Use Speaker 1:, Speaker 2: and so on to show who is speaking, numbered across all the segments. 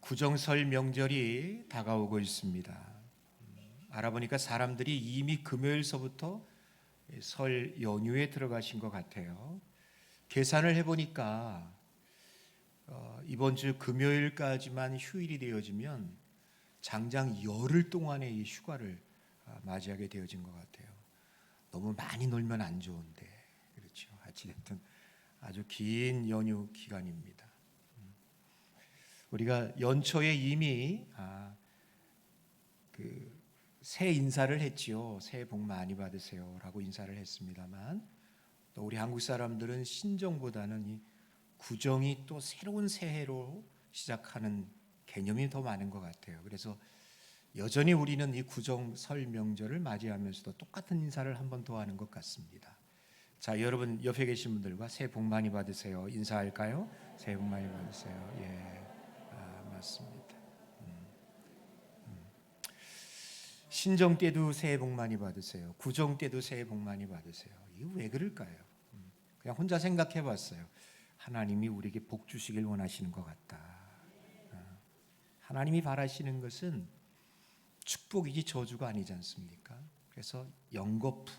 Speaker 1: 구정설 명절이 다가오고 있습니다. 알아보니까 사람들이 이미 금요일서부터 설 연휴에 들어가신 것 같아요. 계산을 해보니까 이번 주 금요일까지만 휴일이 되어지면 장장 열흘 동안의 이 휴가를 맞이하게 되어진 것 같아요. 너무 많이 놀면 안 좋은데, 그렇죠. 어찌됐든 아주 긴 연휴 기간입니다. 우리가 연초에 이미 새 인사를 했지요. 새해 복 많이 받으세요라고 인사를 했습니다만, 또 우리 한국 사람들은 신정보다는 이 구정이 또 새로운 새해로 시작하는 개념이 더 많은 것 같아요. 그래서 여전히 우리는 이 구정 설 명절을 맞이하면서도 똑같은 인사를 한 번 더 하는 것 같습니다. 자, 여러분 옆에 계신 분들과 새해 복 많이 받으세요 인사할까요? 새해 복 많이 받으세요. 예, 맞습니다. 신정 때도 새해 복 많이 받으세요. 구정 때도 새해 복 많이 받으세요. 이거 왜 그럴까요? 그냥 혼자 생각해 봤어요. 하나님이 우리에게 복 주시길 원하시는 것 같다. 하나님이 바라시는 것은 축복이지 저주가 아니지 않습니까? 그래서 연거푸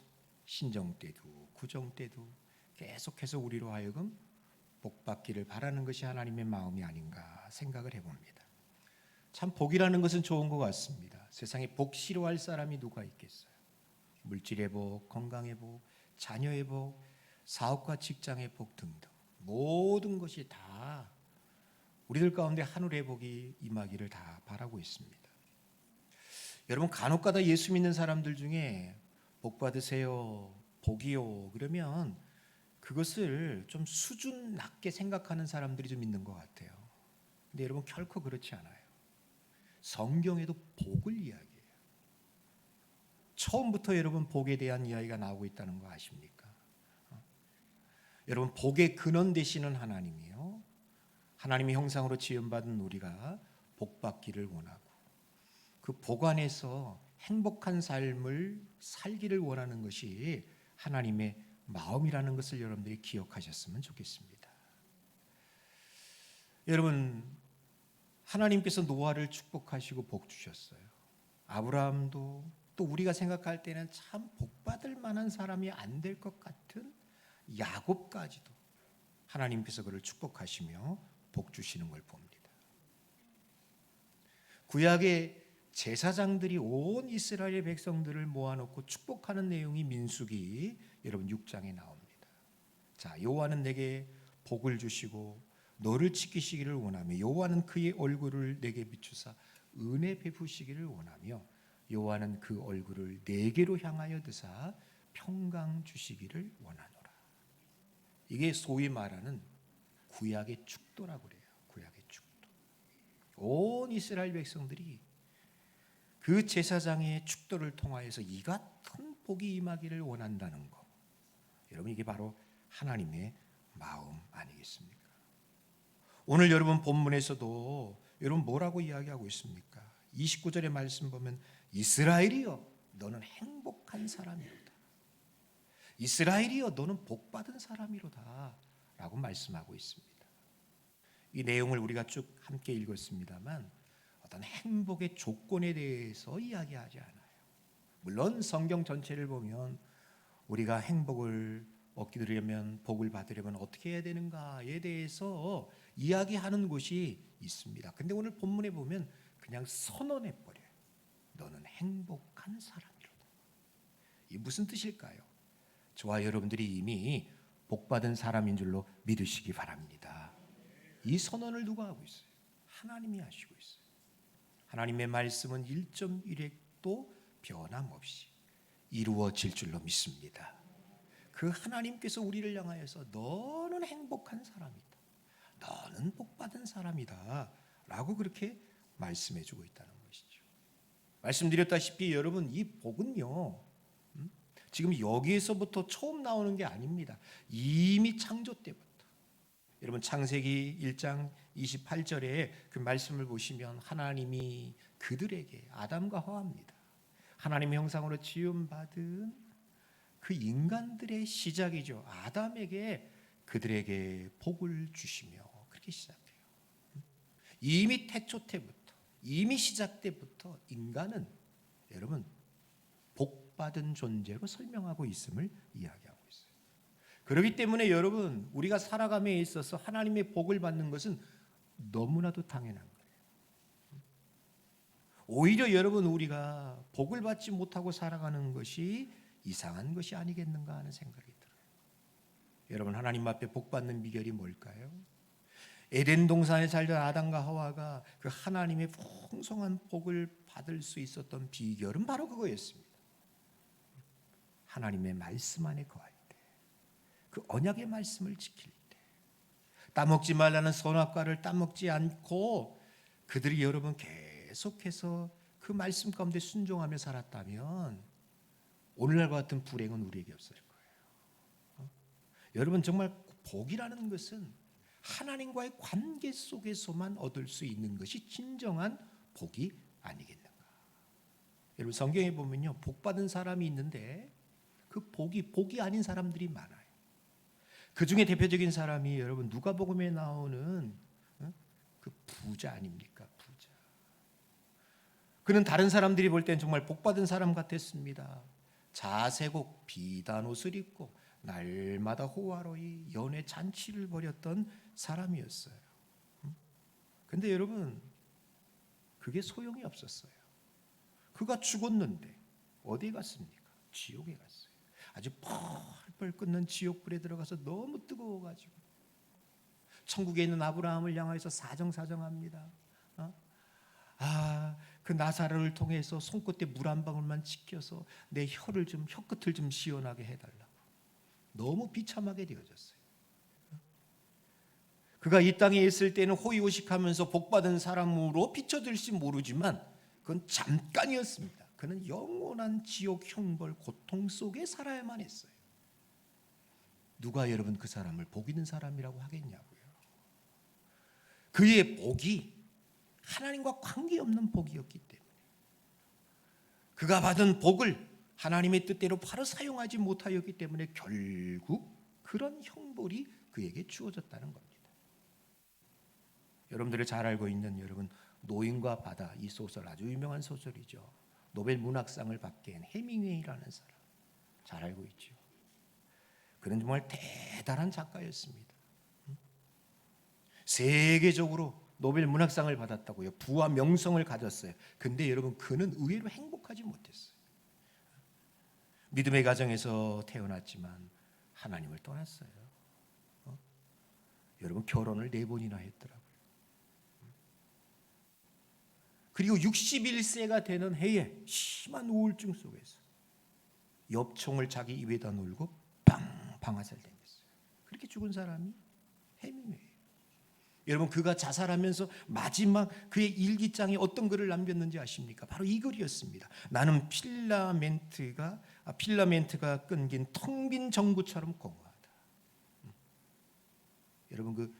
Speaker 1: 신정 때도 구정 때도 계속해서 우리로 하여금 복 받기를 바라는 것이 하나님의 마음이 아닌가 생각을 해봅니다. 참 복이라는 것은 좋은 것 같습니다. 세상에 복 싫어할 사람이 누가 있겠어요? 물질의 복, 건강의 복, 자녀의 복, 사업과 직장의 복 등등 모든 것이 다 우리들 가운데 하늘의 복이 임하기를 다 바라고 있습니다. 여러분 간혹가다 예수 믿는 사람들 중에 복 받으세요, 복이요 그러면 그것을 좀 수준 낮게 생각하는 사람들이 좀 있는 것 같아요. 근데 여러분 결코 그렇지 않아요. 성경에도 복을 이야기해요. 처음부터 여러분 복에 대한 이야기가 나오고 있다는 거 아십니까? 여러분 복의 근원 되시는 하나님이요, 하나님의 형상으로 지음받은 우리가 복 받기를 원하고 그 복 안에서 행복한 삶을 살기를 원하는 것이 하나님의 마음이라는 것을 여러분들이 기억하셨으면 좋겠습니다. 여러분 하나님께서 노아를 축복하시고 복 주셨어요. 아브라함도, 또 우리가 생각할 때는 참 복받을 만한 사람이 안 될 것 같은 야곱까지도 하나님께서 그를 축복하시며 복 주시는 걸 봅니다. 구약의 제사장들이 온 이스라엘 백성들을 모아놓고 축복하는 내용이 민수기 여러분 6장에 나옵니다. 자, 여호와는 내게 복을 주시고 너를 지키시기를 원하며 여호와는 그의 얼굴을 내게 비추사 은혜 베푸시기를 원하며 여호와는 그 얼굴을 내게로 향하여 드사 평강 주시기를 원하노라. 이게 소위 말하는 구약의 축도라고 그래요. 구약의 축도. 온 이스라엘 백성들이 그 제사장의 축도를 통하여서 이 같은 복이 임하기를 원한다는 것. 여러분 이게 바로 하나님의 마음 아니겠습니까? 오늘 여러분 본문에서도 여러분 뭐라고 이야기하고 있습니까? 29절의 말씀 보면 이스라엘이여 너는 행복한 사람이로다. 이스라엘이여 너는 복받은 사람이로다 라고 말씀하고 있습니다. 이 내용을 우리가 쭉 함께 읽었습니다만 어떤 행복의 조건에 대해서 이야기하지 않아요. 물론 성경 전체를 보면 우리가 행복을 얻게 되려면, 복을 받으려면 어떻게 해야 되는가에 대해서 이야기하는 곳이 있습니다. 근데 오늘 본문에 보면 그냥 선언해 버려요. 너는 행복한 사람이로다. 이게 무슨 뜻일까요? 저와 여러분들이 이미 복받은 사람인 줄로 믿으시기 바랍니다. 이 선언을 누가 하고 있어요? 하나님이 하시고 있어요. 하나님의 말씀은 1.1획도 변함없이 이루어질 줄로 믿습니다. 그 하나님께서 우리를 향하여서 너는 행복한 사람이다, 너는 복받은 사람이다 라고 그렇게 말씀해주고 있다는 것이죠. 말씀드렸다시피 여러분 이 복은요 지금 여기에서부터 처음 나오는 게 아닙니다. 이미 창조 때부터. 여러분 창세기 1장 28절에 그 말씀을 보시면 하나님이 그들에게, 아담과 하와입니다, 하나님의 형상으로 지음받은 그 인간들의 시작이죠. 아담에게 그들에게 복을 주시며 그렇게 시작해요. 이미 태초 때부터, 이미 시작 때부터 인간은 여러분 복받은 존재로 설명하고 있음을 이야기하고 있어요. 그렇기 때문에 여러분 우리가 살아감에 있어서 하나님의 복을 받는 것은 너무나도 당연한 거예요. 오히려 여러분 우리가 복을 받지 못하고 살아가는 것이 이상한 것이 아니겠는가 하는 생각이 들어요. 여러분 하나님 앞에 복 받는 비결이 뭘까요? 에덴 동산에 살던 아담과 하와가 그 하나님의 풍성한 복을 받을 수 있었던 비결은 바로 그거였습니다. 하나님의 말씀 안에 거할 때, 그 언약의 말씀을 지킬 때, 따먹지 말라는 선악과를 따먹지 않고 그들이 여러분 계속해서 그 말씀 가운데 순종하며 살았다면 오늘날과 같은 불행은 우리에게 없을 거예요. 여러분 정말 복이라는 것은 하나님과의 관계 속에서만 얻을 수 있는 것이 진정한 복이 아니겠는가. 여러분 성경에 보면요, 복 받은 사람이 있는데 그 복이 아닌 사람들이 많아요. 그 중에 대표적인 사람이 여러분 누가복음에 나오는 그 부자 아닙니까? 부자. 그는 다른 사람들이 볼 땐 정말 복 받은 사람 같았습니다. 자세곡 비단 옷을 입고 날마다 호화로이 연회 잔치를 벌였던 사람이었어요. 근데 여러분 그게 소용이 없었어요. 그가 죽었는데 어디에 갔습니까? 지옥에 갔어요. 아주 펄펄 끓는 지옥불에 들어가서 너무 뜨거워가지고 천국에 있는 아브라함을 향해서 사정사정합니다. 그 나사로를 통해서 손끝에 물 한 방울만 지켜서 내 혀끝을 좀 시원하게 해달라고. 너무 비참하게 되어졌어요. 그가 이 땅에 있을 때는 호의호식하면서 복받은 사람으로 비춰질지 모르지만 그건 잠깐이었습니다. 그는 영원한 지옥 형벌 고통 속에 살아야만 했어요. 누가 여러분 그 사람을 복 있는 사람이라고 하겠냐고요. 그의 복이 하나님과 관계없는 복이었기 때문에 그가 받은 복을 하나님의 뜻대로 바로 사용하지 못하였기 때문에 결국 그런 형벌이 그에게 주어졌다는 겁니다. 여러분들이 잘 알고 있는 여러분 노인과 바다, 이 소설 아주 유명한 소설이죠. 노벨 문학상을 받게 한 해밍웨이라는 사람 잘 알고 있죠. 그는 정말 대단한 작가였습니다. 세계적으로 노벨 문학상을 받았다고요. 부와 명성을 가졌어요. 근데 여러분 그는 의외로 행복하지 못했어요. 믿음의 가정에서 태어났지만 하나님을 떠났어요. 여러분 결혼을 4번이나 했더라고요. 그리고 61세가 되는 해에 심한 우울증 속에서 엽총을 자기 입에다 놀고 빵 화살 당겼어요. 그렇게 죽은 사람이 해밍웨이예요. 여러분 그가 자살하면서 마지막 그의 일기장에 어떤 글을 남겼는지 아십니까? 바로 이 글이었습니다. 나는 필라멘트가 끊긴 텅 빈 전구처럼 공허하다. 여러분 그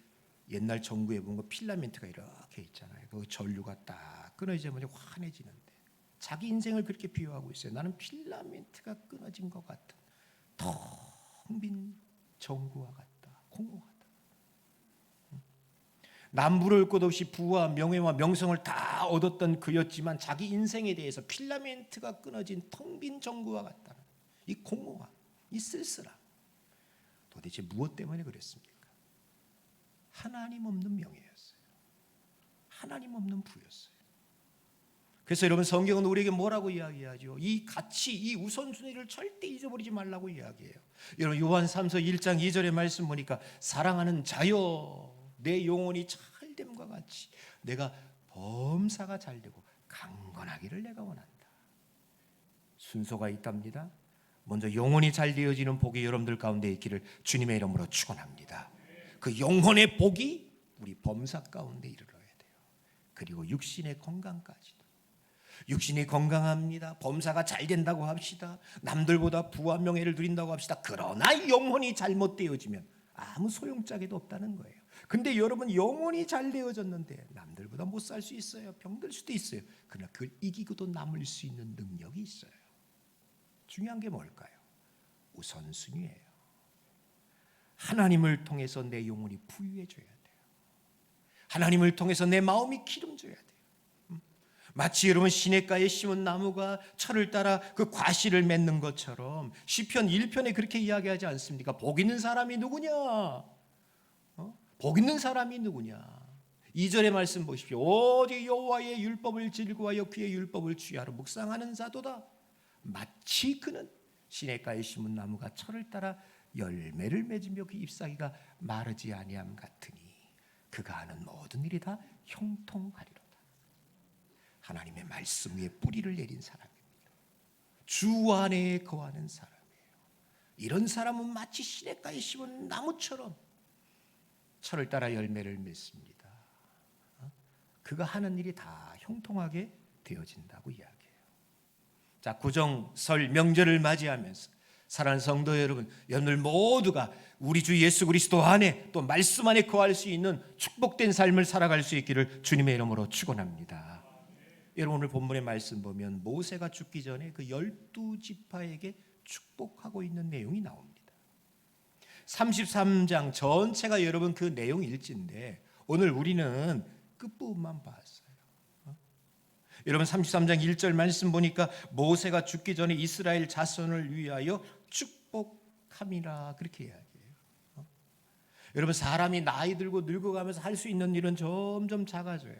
Speaker 1: 옛날 전구에 보면 필라멘트가 이렇게 있잖아요. 그 전류가 딱 끊어지면 환해지는데 자기 인생을 그렇게 비유하고 있어요. 나는 필라멘트가 끊어진 것 같은 텅 빈 전구와 같다. 공허하다. 남부를 것 없이 부와 명예와 명성을 다 얻었던 그였지만 자기 인생에 대해서 필라멘트가 끊어진 텅 빈 전구와 같다는 이 공허함, 이 쓸쓸함. 도대체 무엇 때문에 그랬습니까? 하나님 없는 명예였어요. 하나님 없는 부였어요. 그래서 여러분 성경은 우리에게 뭐라고 이야기하죠? 이 가치, 이 우선순위를 절대 잊어버리지 말라고 이야기해요. 여러분 요한 3서 1장 2절의 말씀 보니까 사랑하는 자여 내 영혼이 잘됨과 같이 내가 범사가 잘되고 강건하기를 내가 원한다. 순서가 있답니다. 먼저 영혼이 잘 되어지는 복이 여러분들 가운데 있기를 주님의 이름으로 축원합니다. 그 영혼의 복이 우리 범사 가운데 이르러야 돼요. 그리고 육신의 건강까지도. 육신이 건강합니다. 범사가 잘 된다고 합시다. 남들보다 부와 명예를 누린다고 합시다. 그러나 영혼이 잘못되어지면 아무 소용짝에도 없다는 거예요. 근데 여러분 영혼이 잘 되어졌는데 남들보다 못 살 수 있어요. 병들 수도 있어요. 그러나 그걸 이기고도 남을 수 있는 능력이 있어요. 중요한 게 뭘까요? 우선순위예요. 하나님을 통해서 내 영혼이 부유해져야 돼요. 하나님을 통해서 내 마음이 기름져야 돼요. 마치 여러분 시냇가에 심은 나무가 철을 따라 그 과실을 맺는 것처럼 시편 1편에 그렇게 이야기하지 않습니까? 복 있는 사람이 누구냐? 복 있는 사람이 누구냐? 2절의 말씀 보십시오. 오직 여호와의 율법을 즐거워하여 그의 율법을 주야로 묵상하는 자도다. 마치 그는 시냇가에 심은 나무가 철을 따라 열매를 맺으며 그 잎사귀가 마르지 아니함 같으니 그가 하는 모든 일이 다 형통하리로다. 하나님의 말씀 위에 뿌리를 내린 사람입니다. 주 안에 거하는 사람이에요. 이런 사람은 마치 시냇가에 심은 나무처럼 철을 따라 열매를 맺습니다. 그가 하는 일이 다 형통하게 되어진다고 이야기해요. 자, 구정, 설, 명절을 맞이하면서 사랑하는 성도 여러분, 여러분들 모두가 우리 주 예수 그리스도 안에 또 말씀 안에 거할 수 있는 축복된 삶을 살아갈 수 있기를 주님의 이름으로 축원합니다. 여러분 오늘 본문의 말씀 보면 모세가 죽기 전에 그 12지파에게 축복하고 있는 내용이 나옵니다. 33장 전체가 여러분 그 내용 일지인데 오늘 우리는 끝부분만 봤어요. 여러분 33장 1절 말씀 보니까 모세가 죽기 전에 이스라엘 자손을 위하여 축복함이라 그렇게 이야기해요. 여러분 사람이 나이 들고 늙어가면서 할 수 있는 일은 점점 작아져요.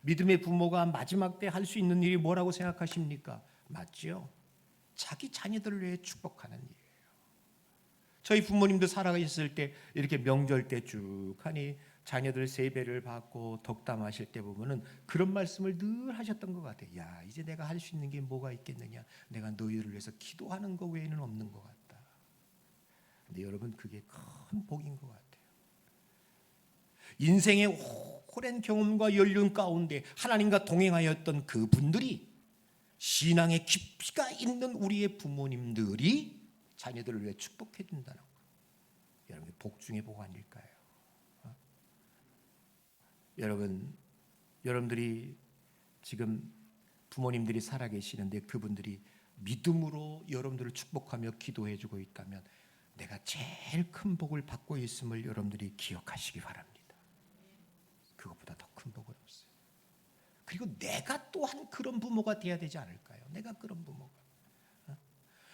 Speaker 1: 믿음의 부모가 마지막 때 할 수 있는 일이 뭐라고 생각하십니까? 맞죠? 자기 자녀들을 위해 축복하는 일이에요. 저희 부모님도 살아계셨을 때 이렇게 명절 때 쭉 하니 자녀들 세배를 받고 덕담하실 때 보면은 그런 말씀을 늘 하셨던 것 같아요. 야, 이제 내가 할 수 있는 게 뭐가 있겠느냐? 내가 너희를 위해서 기도하는 것 외에는 없는 것 같다. 근데 여러분 그게 큰 복인 것 같아요. 인생의 오랜 경험과 연륜 가운데 하나님과 동행하였던 그분들이 신앙의 깊이가 있는 우리의 부모님들이 자녀들을 위해 축복해 준다는 거. 여러분 복 중에 복 아닐까요? 여러분들이 지금 부모님들이 살아계시는데 그분들이 믿음으로 여러분들을 축복하며 기도해주고 있다면 내가 제일 큰 복을 받고 있음을 여러분들이 기억하시기 바랍니다. 그것보다 더 큰 복은 없어요. 그리고 내가 또한 그런 부모가 돼야 되지 않을까요? 내가 그런 부모가.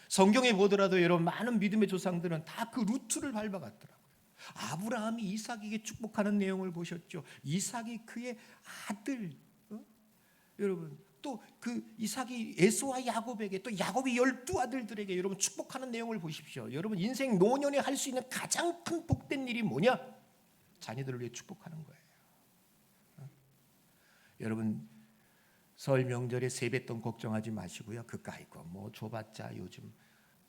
Speaker 1: 성경에 보더라도 여러분 많은 믿음의 조상들은 다 그 루트를 밟아갔더라고요. 아브라함이 이삭에게 축복하는 내용을 보셨죠. 이삭이 그의 아들, 여러분 또 그 이삭이 에서와 야곱에게 또 야곱이 12아들들에게 여러분 축복하는 내용을 보십시오. 여러분 인생 노년에 할 수 있는 가장 큰 복된 일이 뭐냐? 자녀들을 위해 축복하는 거예요. 여러분 설 명절에 세뱃돈 걱정하지 마시고요. 그까이거 뭐 줘봤자 요즘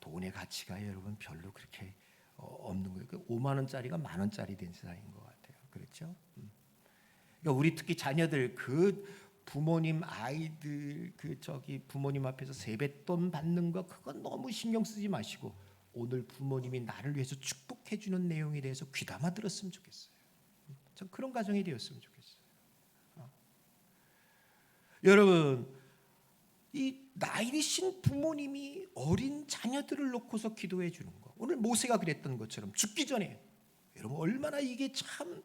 Speaker 1: 돈의 가치가 여러분 별로 그렇게 없는 거예요. 5만 원짜리가 만 원짜리 된 세상인 것 같아요. 그렇죠? 그러니까 우리 특히 자녀들 그 부모님 아이들 부모님 앞에서 세뱃돈 받는 거 그건 너무 신경 쓰지 마시고 오늘 부모님이 나를 위해서 축복해 주는 내용에 대해서 귀담아 들었으면 좋겠어요. 전 그런 가정이 되었으면 좋겠어요. 여러분 이 나이 드신 부모님이 어린 자녀들을 놓고서 기도해 주는 거. 오늘 모세가 그랬던 것처럼 죽기 전에 여러분 얼마나 이게 참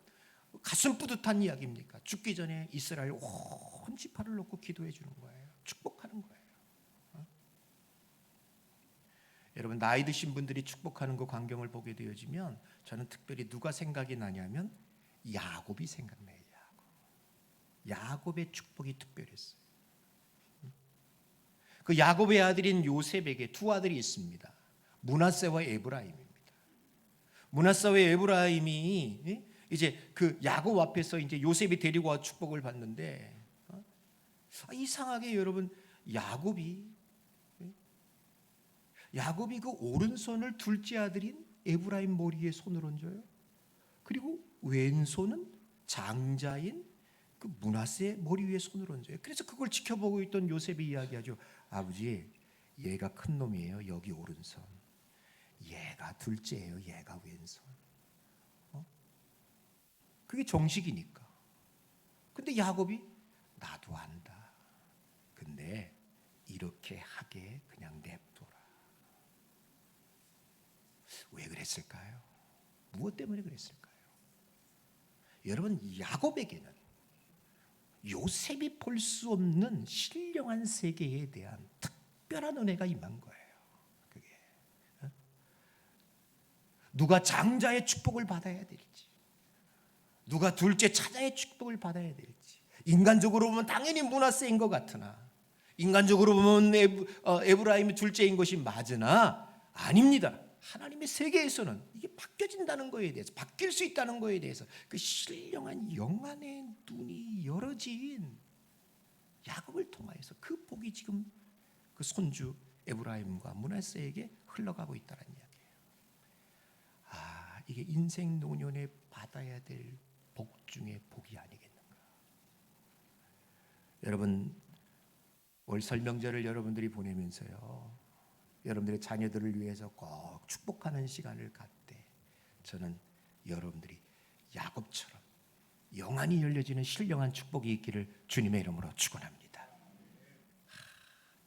Speaker 1: 가슴 뿌듯한 이야기입니까? 죽기 전에 이스라엘 온 지파를 놓고 기도해 주는 거예요. 축복하는 거예요. 여러분 나이 드신 분들이 축복하는 그 광경을 보게 되어지면 저는 특별히 누가 생각이 나냐면 야곱이 생각나요. 야곱의 축복이 특별했어요. 그 야곱의 아들인 요셉에게 두 아들이 있습니다. 므낫세와 에브라임입니다. 므낫세와 에브라임이 이제 그 야곱 앞에서 이제 요셉이 데리고 와 축복을 받는데 이상하게 여러분 야곱이 그 오른손을 둘째 아들인 에브라임 머리에 손을 얹어요. 그리고 왼손은 장자인 그 므낫세 머리 위에 손을 얹어요. 그래서 그걸 지켜보고 있던 요셉이 이야기하죠. 아버지, 얘가 큰 놈이에요. 여기 오른손. 얘가 둘째예요. 얘가 왼손. 그게 정식이니까. 근데 야곱이 나도 안다. 근데 이렇게 하게 그냥 냅둬라. 왜 그랬을까요? 무엇 때문에 그랬을까요? 여러분, 야곱에게는 요셉이 볼 수 없는 신령한 세계에 대한 특별한 은혜가 임한 거예요. 그게 누가 장자의 축복을 받아야 될지, 누가 둘째 차자의 축복을 받아야 될지, 인간적으로 보면 당연히 므낫세인 것 같으나, 인간적으로 보면 에브라임이 둘째인 것이 맞으나 아닙니다. 하나님의 세계에서는 이게 바뀌어진다는 거에 대해서, 바뀔 수 있다는 거에 대해서 그 신령한 영안의 눈이 열어진 야곱을 통하여서 그 복이 지금 그 손주 에브라임과 므낫세에게 흘러가고 있다는 이야기예요. 이게 인생 노년에 받아야 될 복 중에 복이 아니겠는가. 여러분, 올 설명절을 여러분들이 보내면서요, 여러분들의 자녀들을 위해서 꼭 축복하는 시간을 갖되 저는 여러분들이 야곱처럼 영안이 열려지는 신령한 축복이 있기를 주님의 이름으로 축원합니다.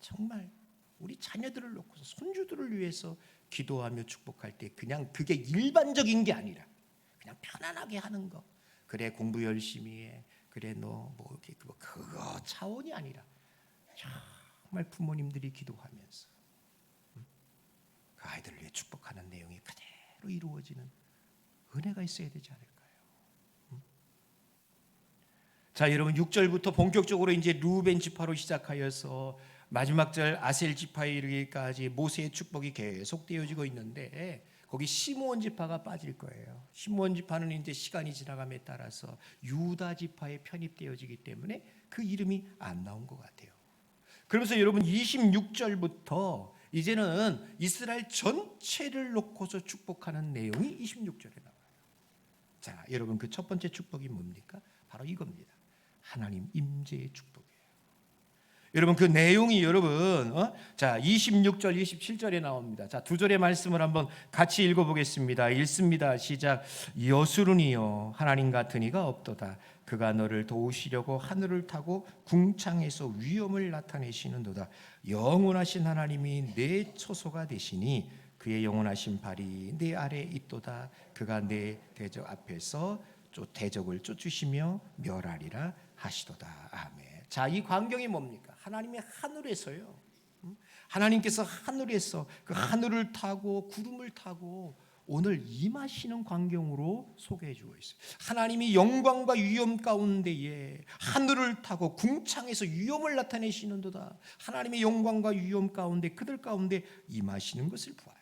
Speaker 1: 정말 우리 자녀들을 놓고서 손주들을 위해서 기도하며 축복할 때 그냥 그게 일반적인 게 아니라 그냥 편안하게 하는 거, 그래 공부 열심히 해, 그래 너 뭐 이렇게 그거 차원이 아니라 정말 부모님들이 기도하면서 그 아이들을 위해 축복하는 내용이 그대로 이루어지는 은혜가 있어야 되지 않을까요? 자, 여러분, 6절부터 본격적으로 이제 루벤 지파로 시작하여서 마지막 절 아셀 지파에 이르기까지 모세의 축복이 계속 되어지고 있는데, 거기 시므온 지파가 빠질 거예요. 시므온 지파는 이제 시간이 지나감에 따라서 유다 지파에 편입되어지기 때문에 그 이름이 안 나온 것 같아요. 그러면서 여러분, 26절부터 이제는 이스라엘 전체를 놓고서 축복하는 내용이 26절에 나와요. 자, 여러분, 그 첫 번째 축복이 뭡니까? 바로 이겁니다. 하나님 임재의 축복이에요. 여러분, 그 내용이 여러분 자 26절 27절에 나옵니다. 자, 두 절의 말씀을 한번 같이 읽어보겠습니다. 읽습니다. 시작. 여수르니여 하나님 같은 이가 없도다. 그가 너를 도우시려고 하늘을 타고 궁창에서 위엄을 나타내시는도다. 영원하신 하나님이 내 처소가 되시니 그의 영원하신 발이 내 아래에 있도다. 그가 내 대적 앞에서 대적을 쫓으시며 멸하리라 하시도다. 아멘. 자, 이 광경이 뭡니까? 하나님의 하늘에서요, 하나님께서 하늘에서 그 하늘을 타고 구름을 타고 오늘 임하시는 광경으로 소개해 주고 있어요. 하나님이 영광과 위엄 가운데에 하늘을 타고 궁창에서 위엄을 나타내시는도다. 하나님의 영광과 위엄 가운데 그들 가운데 임하시는 것을 보아요.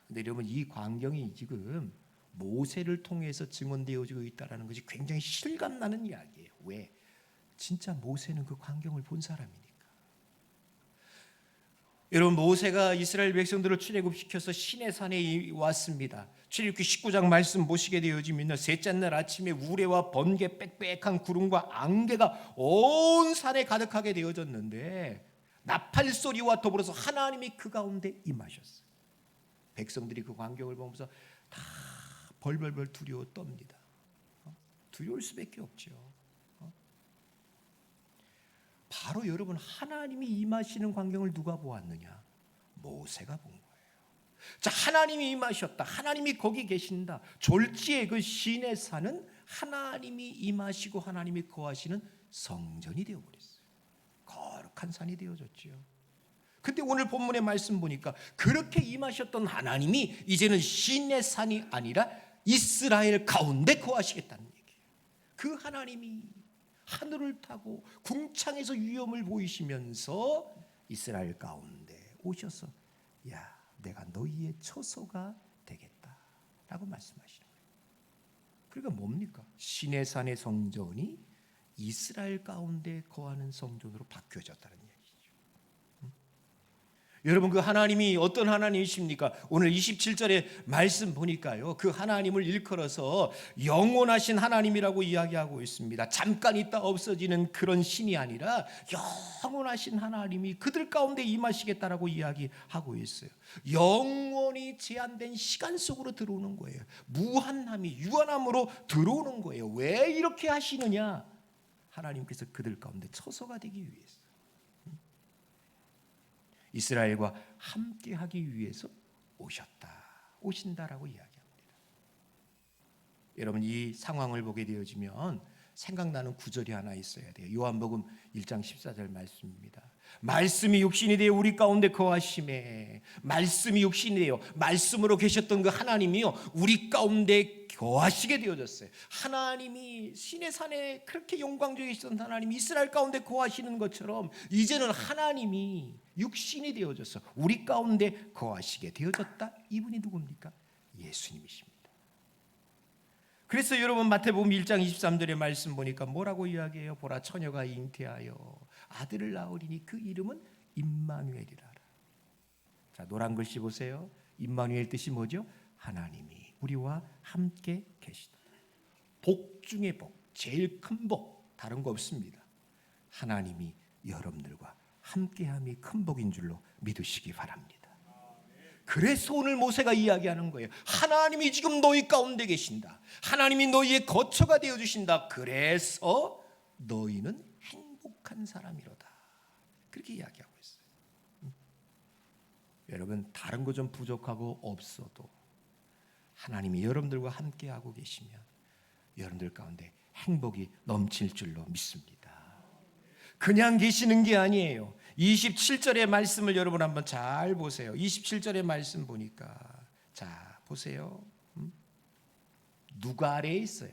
Speaker 1: 근데 여러분, 이 광경이 지금 모세를 통해서 증언되어지고 있다는 것이 굉장히 실감나는 이야기예요. 왜? 진짜 모세는 그 광경을 본 사람이니까. 여러분, 모세가 이스라엘 백성들을 출애굽시켜서 시내산에 왔습니다. 출애굽기 19장 말씀 보시게 되어지면 셋째 날 아침에 우레와 번개 빽빽한 구름과 안개가 온 산에 가득하게 되어졌는데 나팔 소리와 더불어서 하나님이 그 가운데 임하셨어요. 백성들이 그 광경을 보면서 다 벌벌벌 두려워 떱니다. 두려울 수밖에 없죠. 바로 여러분, 하나님이 임하시는 광경을 누가 보았느냐? 모세가 본 거예요. 자, 하나님이 임하셨다. 하나님이 거기 계신다. 졸지의 그 시내산은 하나님이 임하시고 하나님이 거하시는 성전이 되어버렸어요. 거룩한 산이 되어졌죠. 근데 오늘 본문의 말씀 보니까 그렇게 임하셨던 하나님이 이제는 시내산이 아니라 이스라엘 가운데 거하시겠다는 얘기예요. 그 하나님이 하늘을 타고 궁창에서 위엄을 보이시면서 이스라엘 가운데 오셔서 야, 내가 너희의 처소가 되겠다라고 말씀하시는 거예요. 그러니까 뭡니까? 시내산의 성전이 이스라엘 가운데 거하는 성전으로 바뀌어졌다는 얘기죠. 여러분, 그 하나님이 어떤 하나님이십니까? 오늘 27절의 말씀 보니까요, 그 하나님을 일컬어서 영원하신 하나님이라고 이야기하고 있습니다. 잠깐 있다 없어지는 그런 신이 아니라 영원하신 하나님이 그들 가운데 임하시겠다라고 이야기하고 있어요. 영원히 제한된 시간 속으로 들어오는 거예요. 무한함이 유한함으로 들어오는 거예요. 왜 이렇게 하시느냐? 하나님께서 그들 가운데 처소가 되기 위해서, 이스라엘과 함께하기 위해서 오신다라고 이야기합니다. 여러분 이 상황을 보게 되어지면 생각나는 구절이 하나 있어야 돼요. 요한복음 1장 14절 말씀입니다. 말씀이 육신이 되어 우리 가운데 거하심에, 말씀이 육신이 되어 말씀으로 계셨던 그 하나님이요 우리 가운데 거하시게 되어졌어요. 하나님이 신의 산에 그렇게 영광적이 있었던 하나님이 이스라엘 가운데 거하시는 것처럼 이제는 하나님이 육신이 되어져서 우리 가운데 거하시게 되어졌다. 이분이 누굽니까? 예수님이십니다. 그래서 여러분 마태복음 1장 23절의 말씀 보니까 뭐라고 이야기해요? 보라 처녀가 잉태하여 아들을 낳으리니 그 이름은 임마누엘이라. 자, 노란 글씨 보세요. 임마누엘 뜻이 뭐죠? 하나님이 우리와 함께 계시다. 복 중에 복, 제일 큰 복, 다른 거 없습니다. 하나님이 여러분들과 함께함이 큰 복인 줄로 믿으시기 바랍니다. 그래서 오늘 모세가 이야기하는 거예요. 하나님이 지금 너희 가운데 계신다. 하나님이 너희의 거처가 되어주신다. 그래서 너희는 행복한 사람이로다. 그렇게 이야기하고 있어요. 여러분 다른 거 좀 부족하고 없어도 하나님이 여러분들과 함께하고 계시면 여러분들 가운데 행복이 넘칠 줄로 믿습니다. 그냥 계시는 게 아니에요. 27절의 말씀을 여러분 한번 잘 보세요. 27절의 말씀 보니까 자 보세요. 누가 아래에 있어요?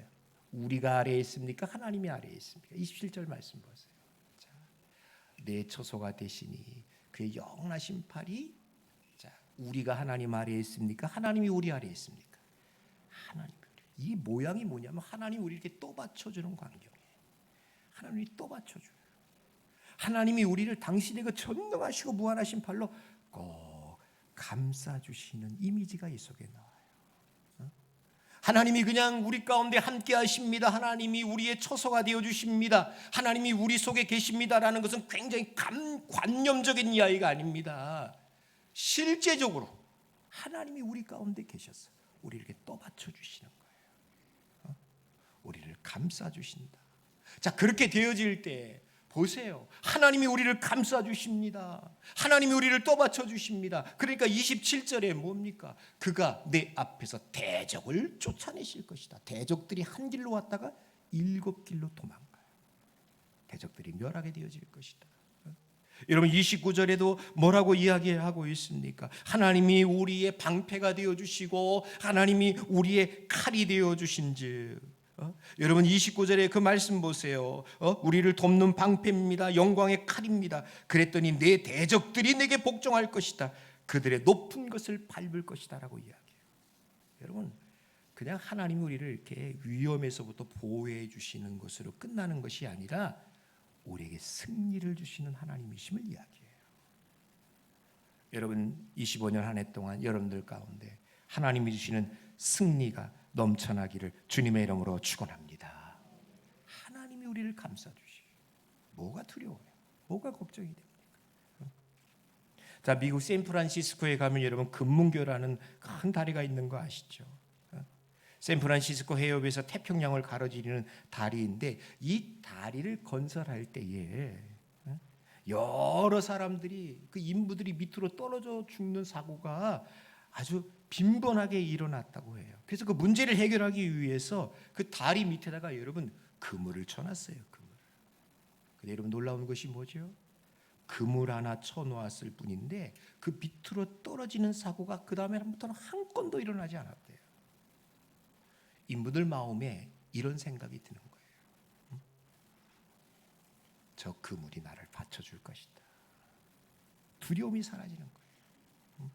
Speaker 1: 우리가 아래에 있습니까? 하나님이 아래에 있습니까? 27절 말씀 보세요. 자, 내 처소가 되시니 그의 영나신 팔이 자 우리가 하나님 아래에 있습니까? 하나님이 우리 아래에 있습니까? 하나님. 이 모양이 뭐냐면 하나님 우리 이렇게 또 받쳐주는 광경이에요. 하나님이 또 받쳐줘요. 하나님이 우리를 당신의 그 전능하시고 무한하신 팔로 꼭 감싸주시는 이미지가 이 속에 나와요. 하나님이 그냥 우리 가운데 함께 하십니다. 하나님이 우리의 처소가 되어주십니다. 하나님이 우리 속에 계십니다라는 것은 굉장히 관념적인 이야기가 아닙니다. 실제적으로 하나님이 우리 가운데 계셔서 우리를 이렇게 떠받쳐주시는 거예요. 우리를 감싸주신다. 자, 그렇게 되어질 때 보세요. 하나님이 우리를 감싸주십니다. 하나님이 우리를 떠받쳐주십니다. 그러니까 27절에 뭡니까? 그가 내 앞에서 대적을 쫓아내실 것이다. 대적들이 한 길로 왔다가 7길로 도망가요. 대적들이 멸하게 되어질 것이다. 여러분 29절에도 뭐라고 이야기하고 있습니까? 하나님이 우리의 방패가 되어주시고 하나님이 우리의 칼이 되어주신즉 여러분 29절에 그 말씀 보세요. 우리를 돕는 방패입니다. 영광의 칼입니다. 그랬더니 내 대적들이 내게 복종할 것이다. 그들의 높은 것을 밟을 것이다 라고 이야기해요. 여러분 그냥 하나님이 우리를 이렇게 위험에서부터 보호해 주시는 것으로 끝나는 것이 아니라 우리에게 승리를 주시는 하나님이심을 이야기해요. 여러분 25년 한 해 동안 여러분들 가운데 하나님이 주시는 승리가 넘쳐나기를 주님의 이름으로 축원합니다. 하나님이 우리를 감싸주시고 뭐가 두려워요? 뭐가 걱정이 됩니까? 자, 미국 샌프란시스코에 가면 여러분 금문교라는 큰 다리가 있는 거 아시죠? 샌프란시스코 해협에서 태평양을 가로지르는 다리인데 이 다리를 건설할 때에 여러 사람들이 그 인부들이 밑으로 떨어져 죽는 사고가 아주 빈번하게 일어났다고 해요. 그래서 그 문제를 해결하기 위해서 그 다리 밑에다가 여러분 그물을 쳐놨어요. 그물. 근데 여러분 놀라운 것이 뭐죠? 그물 하나 쳐놓았을 뿐인데 그 밑으로 떨어지는 사고가 그 다음에부터는 한 건도 일어나지 않았대요. 인부들 마음에 이런 생각이 드는 거예요. 저 그물이 나를 받쳐줄 것이다. 두려움이 사라지는 거예요.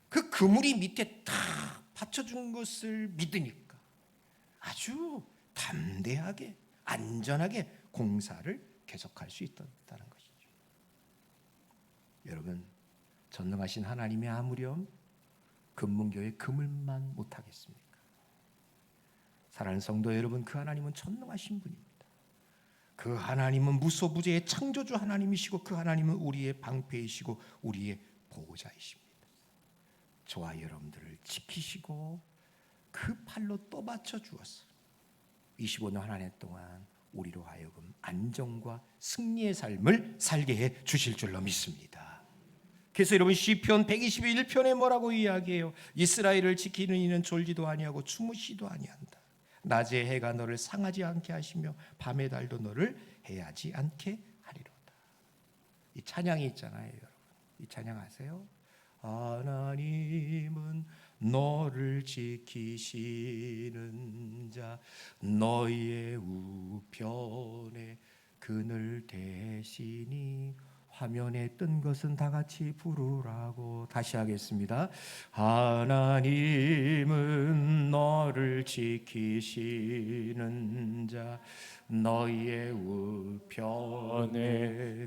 Speaker 1: 그 그물이 밑에 다 받쳐준 것을 믿으니까 아주 담대하게 안전하게 공사를 계속할 수 있다는 것이죠. 여러분 전능하신 하나님의 아무렴 금문교의 그물만 못하겠습니까? 사랑하는 성도 여러분, 그 하나님은 전능하신 분입니다. 그 하나님은 무소부재의 창조주 하나님이시고 그 하나님은 우리의 방패이시고 우리의 보호자이십니다. 저와 여러분들을 지키시고 그 팔로 떠받쳐 주었어. 25년 한 해 동안 우리로 하여금 안정과 승리의 삶을 살게 해 주실 줄로 믿습니다. 그래서 여러분 시편 121편에 뭐라고 이야기해요? 이스라엘을 지키는 이는 졸지도 아니하고 주무시도 아니한다. 낮에 해가 너를 상하지 않게 하시며 밤의 달도 너를 해하지 않게 하리로다. 이 찬양이 있잖아요, 여러분. 이 찬양 아세요? 하나님은 너를 지키시는 자, 너희의 우편에 그늘 대시니. 화면에 뜬 것은 다 같이 부르라고. 다시 하겠습니다. 하나님은 너를 지키시는 자, 너희의 우편에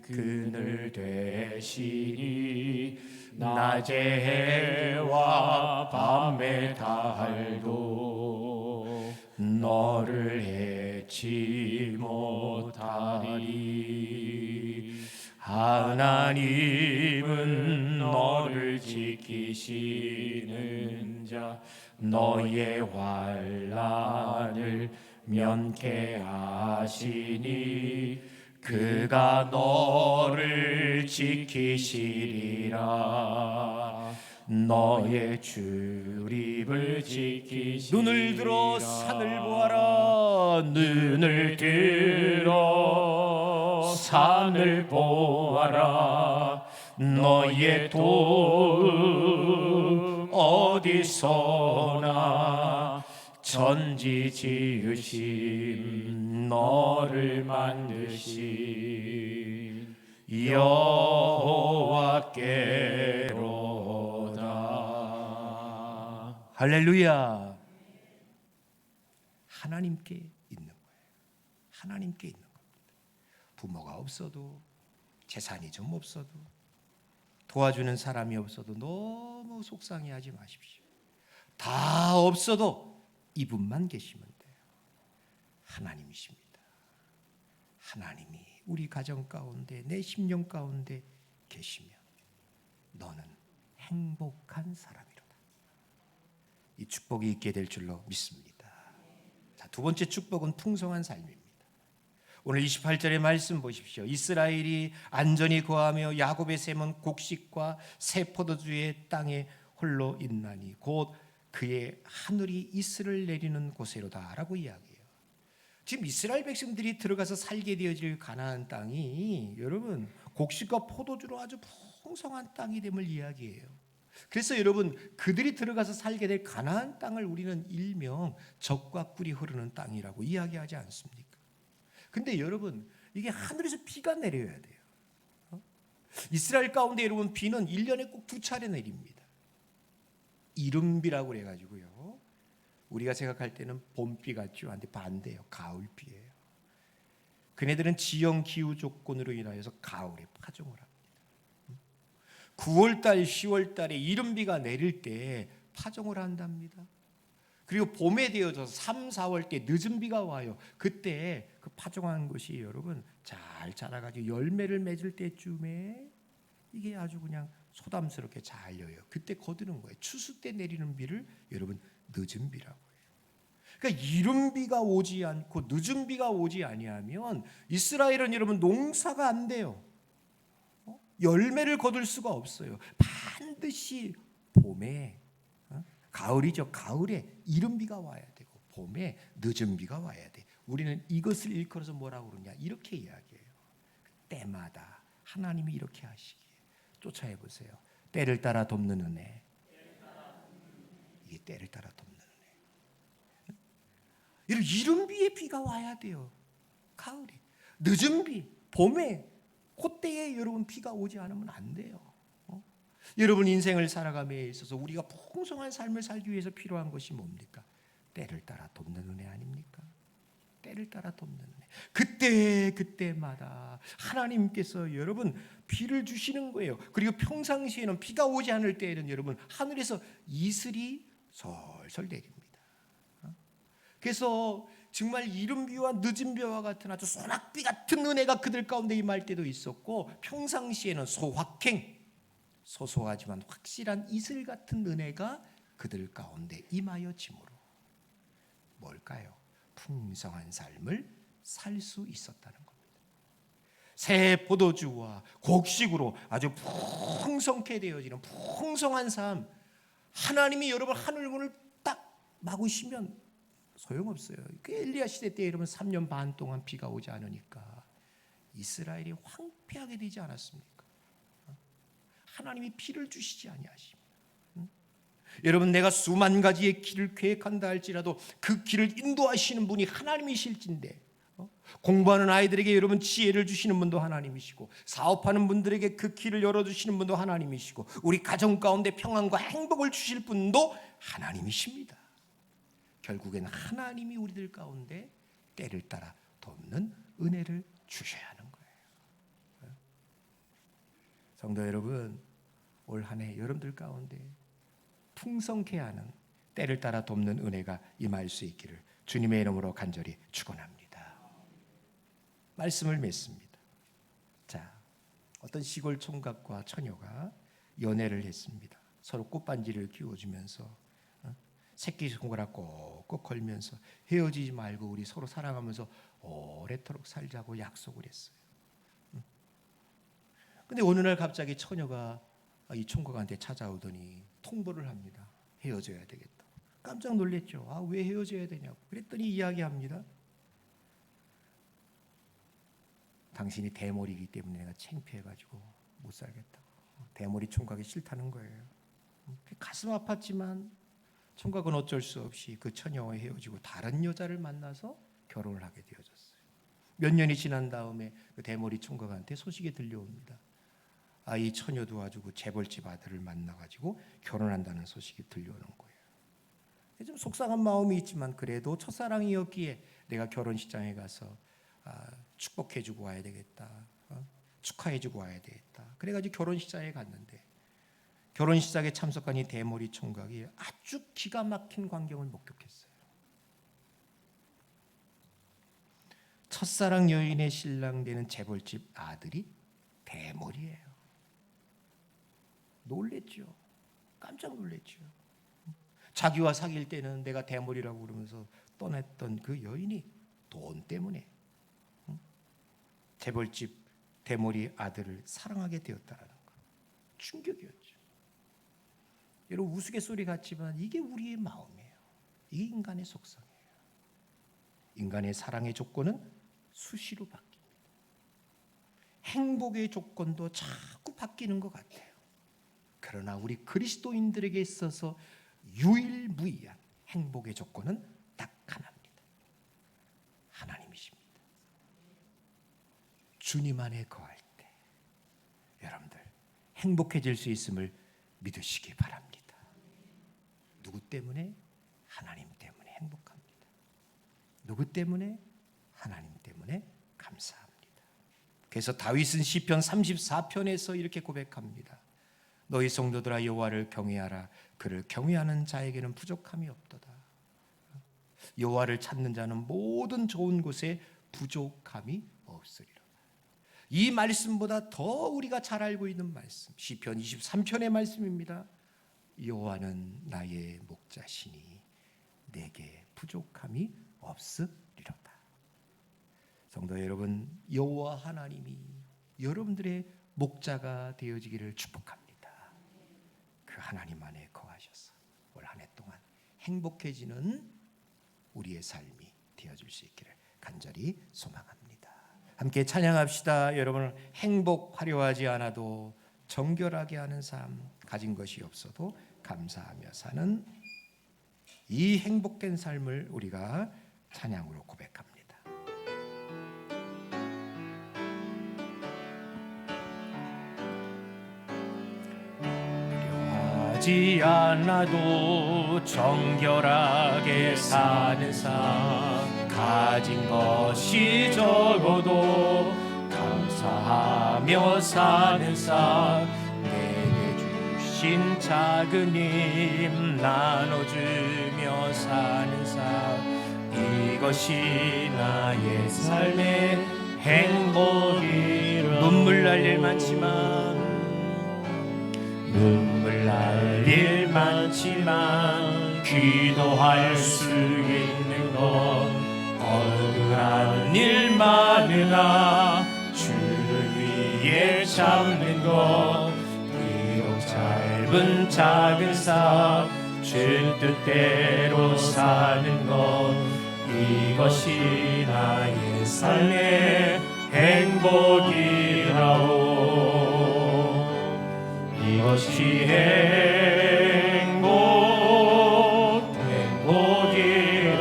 Speaker 1: 그늘 되시니. 낮의 해와 밤의 달도 너를 해치 못하리. 하나님은 너를 지키시는 자, 너의 환난을 면케하시니. 그가 너를 지키시리라. 너의 출입을 지키시리라. 눈을 들어 산을 보아라. 눈을 들어 산을 보아라. 너의 도움 어디서나 천지 지으신 너를 만드신 여호와께로다. 할렐루야. 하나님께 있는 거예요. 하나님께 있는 겁니다. 부모가 없어도, 재산이 좀 없어도, 도와주는 사람이 없어도 너무 속상해하지 마십시오. 다 없어도 이분만 계시면 돼요. 하나님이십니다. 하나님이 우리 가정 가운데, 내 심령 가운데 계시면 너는 행복한 사람이로다. 이 축복이 있게 될 줄로 믿습니다. 자, 두 번째 축복은 풍성한 삶입니다. 오늘 28절의 말씀 보십시오. 이스라엘이 안전히 거하며 야곱의 샘은 곡식과 새 포도주의 땅에 홀로 있나니 곧 그의 하늘이 이슬을 내리는 곳에로다 라고 이야기해요. 지금 이스라엘 백성들이 들어가서 살게 되어질 가나안 땅이 여러분 곡식과 포도주로 아주 풍성한 땅이 됨을 이야기해요. 그래서 여러분 그들이 들어가서 살게 될 가나안 땅을 우리는 일명 젖과 꿀이 흐르는 땅이라고 이야기하지 않습니까? 근데 여러분 이게 하늘에서 비가 내려야 돼요. 이스라엘 가운데 여러분 비는 1년에 꼭 2차례 내립니다. 이른비라고 그래가지고요. 우리가 생각할 때는 봄비 같죠. 근데 반대예요. 가을비예요. 그네들은 지형 기후 조건으로 인하여서 가을에 파종을 합니다. 9월달, 10월달에 이른비가 내릴 때 파종을 한답니다. 그리고 봄에 되어져서 3, 4월 때 늦은 비가 와요. 그때 그 파종한 것이 여러분 잘 자라가지고 열매를 맺을 때쯤에 이게 아주 그냥 소담스럽게 잘 여요. 그때 거두는 거예요. 추수 때 내리는 비를 여러분 늦은 비라고 해요. 그러니까 이른 비가 오지 않고 늦은 비가 오지 아니하면 이스라엘은 여러분 농사가 안 돼요. 열매를 거둘 수가 없어요. 반드시 봄에, 가을이죠. 가을에 이른 비가 와야 되고 봄에 늦은 비가 와야 돼. 우리는 이것을 일컬어서 뭐라고 그러냐 이렇게 이야기해요. 때마다 하나님이 이렇게 하시기에 쫓아해 보세요. 때를 따라 돕는 은혜. 이게 때를 따라 돕는 은혜. 여러분 이른 비에 비가 와야 돼요. 가을에 늦은 비, 봄에 그때에 여러분 비가 오지 않으면 안 돼요. 여러분 인생을 살아감에 있어서 우리가 풍성한 삶을 살기 위해서 필요한 것이 뭡니까? 때를 따라 돕는 은혜 아닙니까? 때를 따라 돕는 은혜. 그때마다 하나님께서 여러분 비를 주시는 거예요. 그리고 평상시에는 비가 오지 않을 때에는 여러분 하늘에서 이슬이 솔솔 내립니다. 그래서 정말 이른 비와 늦은 비와 같은 아주 소낙비 같은 은혜가 그들 가운데 임할 때도 있었고 평상시에는 소확행, 소소하지만 확실한 이슬 같은 은혜가 그들 가운데 임하여짐으로 뭘까요? 풍성한 삶을 살 수 있었다는 겁니다. 새 포도주와 곡식으로 아주 풍성케 되어지는 풍성한 삶. 하나님이 여러분 하늘문을 딱 막으시면 소용없어요. 그 엘리야 시대 때 여러분 3년 반 동안 비가 오지 않으니까 이스라엘이 황폐하게 되지 않았습니까? 하나님이 비를 주시지 아니하십니다. 여러분, 내가 수만 가지의 길을 계획한다 할지라도 그 길을 인도하시는 분이 하나님이실진데, 공부하는 아이들에게 여러분 지혜를 주시는 분도 하나님이시고, 사업하는 분들에게 그 길을 열어주시는 분도 하나님이시고, 우리 가정 가운데 평안과 행복을 주실 분도 하나님이십니다. 결국엔 하나님이 우리들 가운데 때를 따라 돕는 은혜를 주셔야 하는 거예요. 성도 여러분, 올 한 해 여러분들 가운데 풍성케 하는 때를 따라 돕는 은혜가 임할 수 있기를 주님의 이름으로 간절히 축원합니다. 말씀을 맺습니다. 자, 어떤 시골 총각과 처녀가 연애를 했습니다. 서로 꽃반지를 끼워주면서 새끼 손가락 꼭꼭 걸면서 헤어지지 말고 우리 서로 사랑하면서 오래도록 살자고 약속을 했어요. 근데 어느 날 갑자기 처녀가 이 총각한테 찾아오더니 통보를 합니다. 헤어져야 되겠다. 깜짝 놀랐죠. 왜 헤어져야 되냐고. 그랬더니 이야기합니다. 당신이 대머리이기 때문에 내가 창피해가지고 못 살겠다고. 대머리 총각이 싫다는 거예요. 가슴 아팠지만 총각은 어쩔 수 없이 그 처녀와 헤어지고 다른 여자를 만나서 결혼을 하게 되어졌어요. 몇 년이 지난 다음에 그 대머리 총각한테 소식이 들려옵니다. 이 처녀도 아주 그 재벌집 아들을 만나가지고 결혼한다는 소식이 들려오는 거예요. 좀 속상한 마음이 있지만 그래도 첫사랑이었기에 내가 결혼식장에 가서 축복해주고 와야 되겠다. 축하해주고 와야 되겠다. 그래가지고 결혼식장에 갔는데 결혼식장에 참석한 이 대머리 총각이 아주 기가 막힌 광경을 목격했어요. 첫사랑 여인의 신랑 되는 재벌집 아들이 대머리예요. 놀랬죠. 깜짝 놀랬죠. 자기와 사귈 때는 내가 대머리라고 그러면서 떠났던 그 여인이 돈 때문에 재벌집 대머리 아들을 사랑하게 되었다는 거. 충격이었죠. 여러분, 우스갯소리 같지만 이게 우리의 마음이에요. 이게 인간의 속성이에요. 인간의 사랑의 조건은 수시로 바뀝니다. 행복의 조건도 자꾸 바뀌는 것 같아요. 그러나 우리 그리스도인들에게 있어서 유일무이한 행복의 조건은 딱 하나입니다. 하나님이십니다. 주님 안에 거할 때 여러분들 행복해질 수 있음을 믿으시기 바랍니다. 누구 때문에? 하나님 때문에 행복합니다. 누구 때문에? 하나님 때문에 감사합니다. 그래서 다윗은 시편 34편에서 이렇게 고백합니다. 너희 성도들아 여호와를 경외하라. 그를 경외하는 자에게는 부족함이 없도다. 여호와를 찾는 자는 모든 좋은 곳에 부족함이 없으리라. 이 말씀보다 더 우리가 잘 알고 있는 말씀, 시편 23편의 말씀입니다. 여호와는 나의 목자시니 내게 부족함이 없으리로다. 성도 여러분, 여호와 하나님이 여러분들의 목자가 되어지기를 축복합니다. 그 하나님 안에 거하셔서 올 한 해 동안 행복해지는 우리의 삶이 되어줄 수 있기를 간절히 소망합니다. 함께 찬양합시다. 여러분, 행복 화려하지 않아도 정결하게 하는 삶, 가진 것이 없어도 감사하며 사는 이 행복된 삶을 우리가 찬양으로 고백합니다.
Speaker 2: 하지 않아도 정결하게 사는 삶, 가진 것이 적어도 감사하며 사는 삶, 내게 주신 작은 힘 나눠주며 사는 삶, 이것이 나의 삶의 행복이라. 눈물 날 일 많지만 기도할 수 있는 것, 억울한 일 많으나 주를 잡는 것 비록 짧은 작은 삶 주 뜻대로 사는 것 이것이 나의 삶의 행복이라오 이것이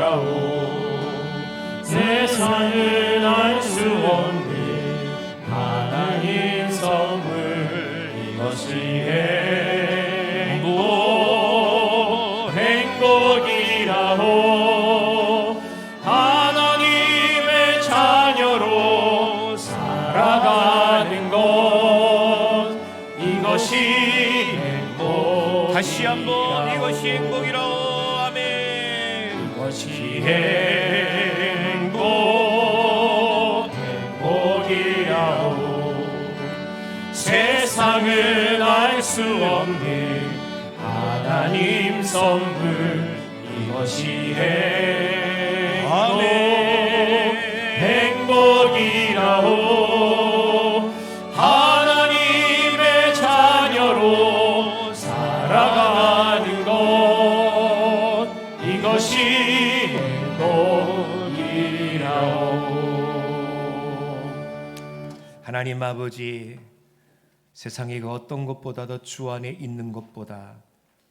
Speaker 2: 행복이라오 세상은 알 수 없는 하나님 선물 이것이 행복이라오 하나님의 자녀로 살아가는 것 이것이 행복
Speaker 1: 다시 한번 이것이 행복이라오. 아멘.
Speaker 2: 이것이 행복이라오 세상은 알 수 없는 하나님 선물 이것이 행복이라오 하나님의 자녀로 살아가는 것 이것이 행복이라오
Speaker 1: 하나님 아버지, 세상의 그 어떤 것보다 더 주 안에 있는 것보다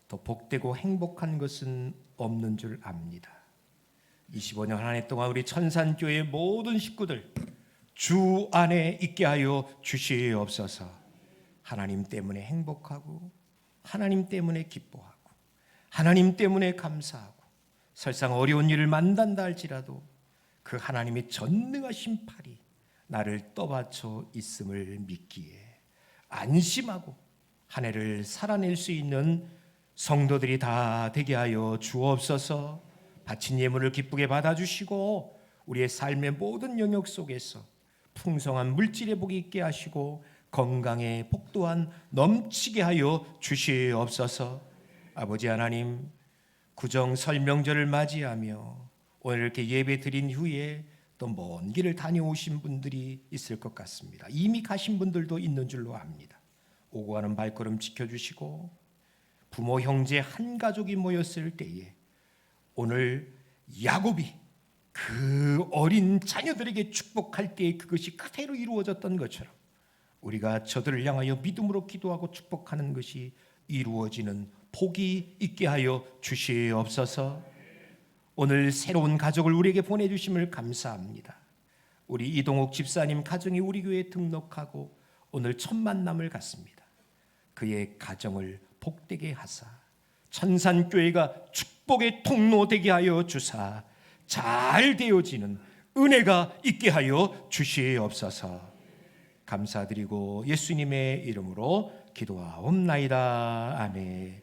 Speaker 1: 더 복되고 행복한 것은 없는 줄 압니다. 25년 한 해 동안 우리 천산교회 모든 식구들 주 안에 있게 하여 주시옵소서. 하나님 때문에 행복하고 하나님 때문에 기뻐하고 하나님 때문에 감사하고 설상 어려운 일을 만난다 할지라도 그 하나님의 전능하신 팔이 나를 떠받쳐 있음을 믿기에 안심하고 한 해를 살아낼 수 있는 성도들이 다 되게 하여 주옵소서. 바친 예물을 기쁘게 받아주시고 우리의 삶의 모든 영역 속에서 풍성한 물질의 복이 있게 하시고 건강의 복 또한 넘치게 하여 주시옵소서. 아버지 하나님, 구정 설 명절을 맞이하며 오늘 이렇게 예배 드린 후에 또 먼 길을 다녀오신 분들이 있을 것 같습니다. 이미 가신 분들도 있는 줄로 압니다. 오고 가는 발걸음 지켜주시고 부모 형제 한 가족이 모였을 때에 오늘 야곱이 그 어린 자녀들에게 축복할 때에 그것이 그대로 이루어졌던 것처럼 우리가 저들을 향하여 믿음으로 기도하고 축복하는 것이 이루어지는 복이 있게 하여 주시옵소서. 오늘 새로운 가족을 우리에게 보내주심을 감사합니다. 우리 이동욱 집사님 가정이 우리 교회에 등록하고 오늘 첫 만남을 갖습니다. 그의 가정을 복되게 하사 천산교회가 축복의 통로 되게 하여 주사 잘 되어지는 은혜가 있게 하여 주시옵소서. 감사드리고 예수님의 이름으로 기도하옵나이다. 아멘.